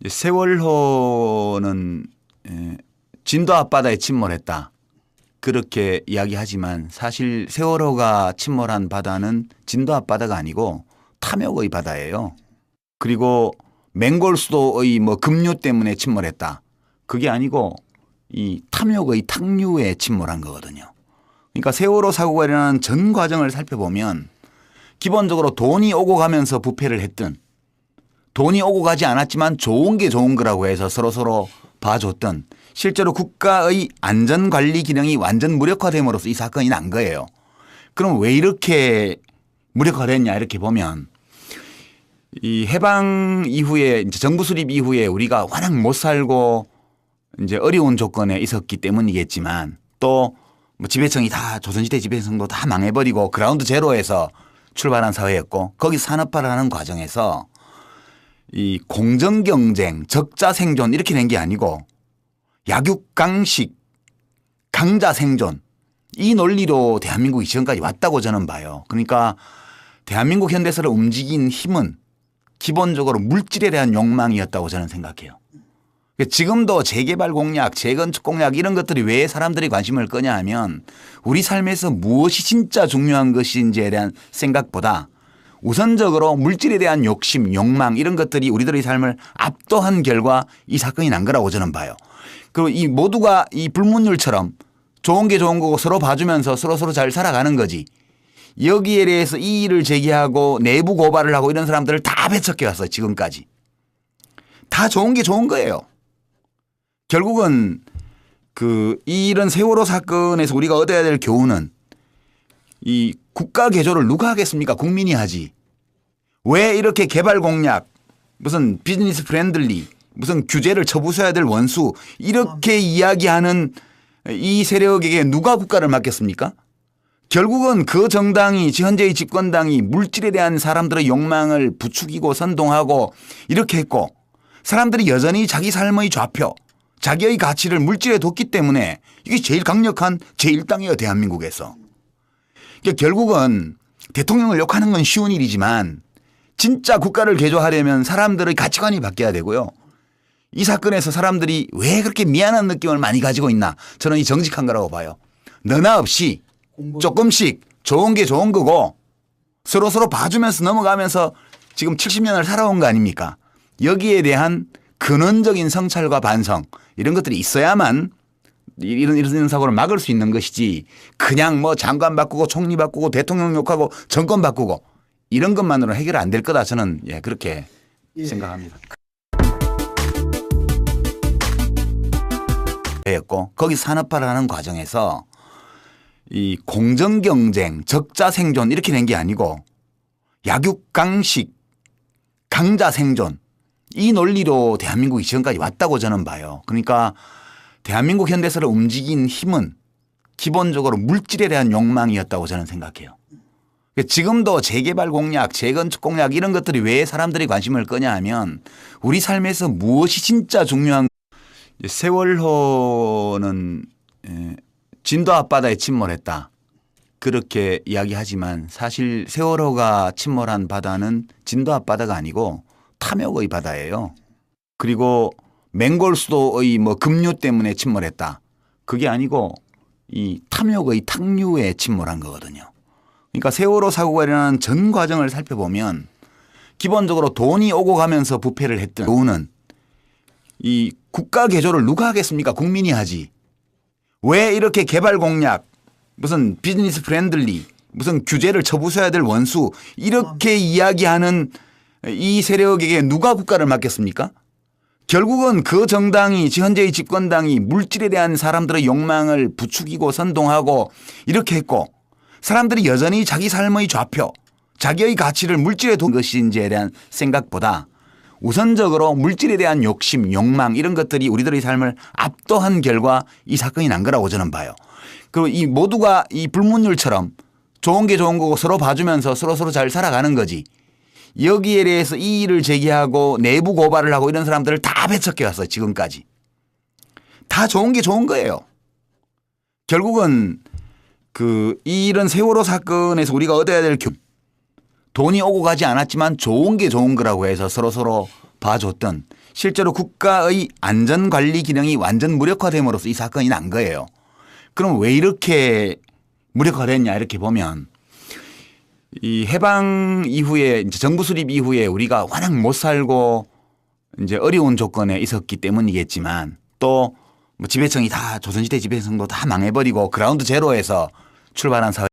세월호는 진도 앞바다에 침몰했다. 그렇게 이야기하지만 사실 세월호가 침몰한 바다는 진도 앞바다가 아니고 탐욕의 바다예요. 그리고 맹골 수도의 급류 때문에 침몰했다. 그게 아니고 이 탐욕의 탁류에 침몰한 거거든요. 그러니까 세월호 사고가 일어나는 전 과정을 살펴보면 기본적으로 돈이 오고 가면서 부패를 했든 돈이 오고 가지 않았지만 좋은 게 좋은 거라고 해서 서로서로 봐줬던 실제로 국가의 안전관리 기능이 완전 무력화됨으로써 이 사건이 난 거예요. 그럼 왜 이렇게 무력화됐냐 이렇게 보면 이 해방 이후에 이제 정부 수립 이후에 우리가 워낙 못 살고 이제 어려운 조건에 있었기 때문이겠지만 또 뭐 지배층이 다 조선시대 지배층도 다 망해버리고 그라운드 제로에서 출발한 사회였고 거기 산업화를 하는 과정에서 이 공정 경쟁, 적자 생존 이렇게 된 게 아니고 약육강식, 강자 생존 이 논리로 대한민국이 지금까지 왔다고 저는 봐요. 그러니까 대한민국 현대사를 움직인 힘은 기본적으로 물질에 대한 욕망이었다고 저는 생각해요. 지금도 재개발 공약, 재건축 공약 이런 것들이 왜 사람들이 관심을 끄냐 하면 우리 삶에서 무엇이 진짜 중요한 것인지에 대한 생각보다 우선적으로 물질에 대한 욕심, 욕망 이런 것들이 우리들의 삶을 압도한 결과 이 사건이 난 거라고 저는 봐요. 그리고 이 모두가 이 불문율처럼 좋은 게 좋은 거고 서로 봐주면서 서로 잘 살아가는 거지. 여기에 대해서 이의를 제기하고 내부 고발을 하고 이런 사람들을 다 배척해 왔어요. 지금까지. 다 좋은 게 좋은 거예요. 결국은 이런 세월호 사건에서 우리가 얻어야 될 교훈은 이 국가 개조를 누가 하겠습니까? 국민이 하지. 왜 이렇게 개발 공약 무슨 비즈니스 프렌들리 무슨 규제를 쳐부숴야 될 원수 이렇게 이야기하는 이 세력에게 누가 국가를 맡겼습니까? 결국은 그 정당이 현재의 집권당이 물질에 대한 사람들의 욕망을 부추기고 선동하고 이렇게 했고 사람들이 여전히 자기 삶의 좌표 자기의 가치를 물질에 뒀기 때문에 이게 제일 강력한 제1당이에요. 대한민국에서. 그러니까 결국은 대통령을 욕하는 건 쉬운 일이지만 진짜 국가를 개조하려면 사람들의 가치관이 바뀌어야 되고요. 이 사건에서 사람들이 왜 그렇게 미안한 느낌을 많이 가지고 있나 저는 이 정직한 거라고 봐요. 너나 없이 조금씩 좋은 게 좋은 거고 서로 봐주면서 넘어가면서 지금 70년을 살아온 거 아닙니까? 여기에 대한 근원적인 성찰과 반성 이런 것들이 있어야만 이런 사고를 막을 수 있는 것이지 그냥 뭐 장관 바꾸고 총리 바꾸고 대통령 욕하고 정권 바꾸고 이런 것만으로 해결 안 될 거다 저는 그렇게 생각합니다. 였고 거기 산업화를 하는 과정에서 이 공정 경쟁, 적자 생존 이렇게 된 게 아니고 약육강식, 강자 생존 이 논리로 대한민국이 지금까지 왔다고 저는 봐요. 그러니까 대한민국 현대사를 움직인 힘은 기본적으로 물질에 대한 욕망이었다고 저는 생각해요. 지금도 재개발 공약, 재건축 공약 이런 것들이 왜 사람들이 관심을 끄냐 하면 우리 삶에서 무엇이 진짜 중요한 세월호는 진도 앞바다에 침몰했다. 그렇게 이야기하지만 사실 세월호가 침몰한 바다는 진도 앞바다가 아니고 탐욕의 바다예요. 그리고 맹골 수도의 급류 때문에 침몰했다. 그게 아니고 이 탐욕의 탁류에 침몰한 거거든요. 그러니까 세월호 사고가 일어나는 전 과정을 살펴보면 기본적으로 돈이 오고 가면서 부패를 했던 교훈은 이 국가 개조를 누가 하겠습니까? 국민이 하지. 왜 이렇게 개발 공약 무슨 비즈니스 프렌들리 무슨 규제를 쳐부숴야 될 원수 이렇게 이야기하는 이 세력에게 누가 국가를 맡겼습니까? 결국은 그 정당이 현재의 집권당이 물질에 대한 사람들의 욕망을 부추기고 선동하고 이렇게 했고 사람들이 여전히 자기 삶의 좌표 자기의 가치를 물질에 둔 것인지에 대한 생각보다 우선적으로 물질에 대한 욕심, 욕망 이런 것들이 우리들의 삶을 압도한 결과 이 사건이 난 거라고 저는 봐요. 그리고 이 모두가 이 불문율처럼 좋은 게 좋은 거고 서로 봐주면서 서로 잘 살아가는 거지. 여기에 대해서 이의를 제기하고 내부 고발을 하고 이런 사람들을 다 배척해 왔어요. 지금까지. 다 좋은 게 좋은 거예요. 결국은 이런 세월호 사건에서 우리가 얻어야 될 교훈 돈이 오고 가지 않았지만 좋은 게 좋은 거라고 해서 서로 봐줬던 실제로 국가의 안전관리 기능이 완전 무력화됨으로써 이 사건이 난 거예요. 그럼 왜 이렇게 무력화됐냐 이렇게 보면 이 해방 이후에 이제 정부 수립 이후에 우리가 워낙 못 살고 이제 어려운 조건에 있었기 때문이겠지만 또 뭐 지배층이 다 조선시대 지배층도 다 망해버리고 그라운드 제로에서 출발한 사회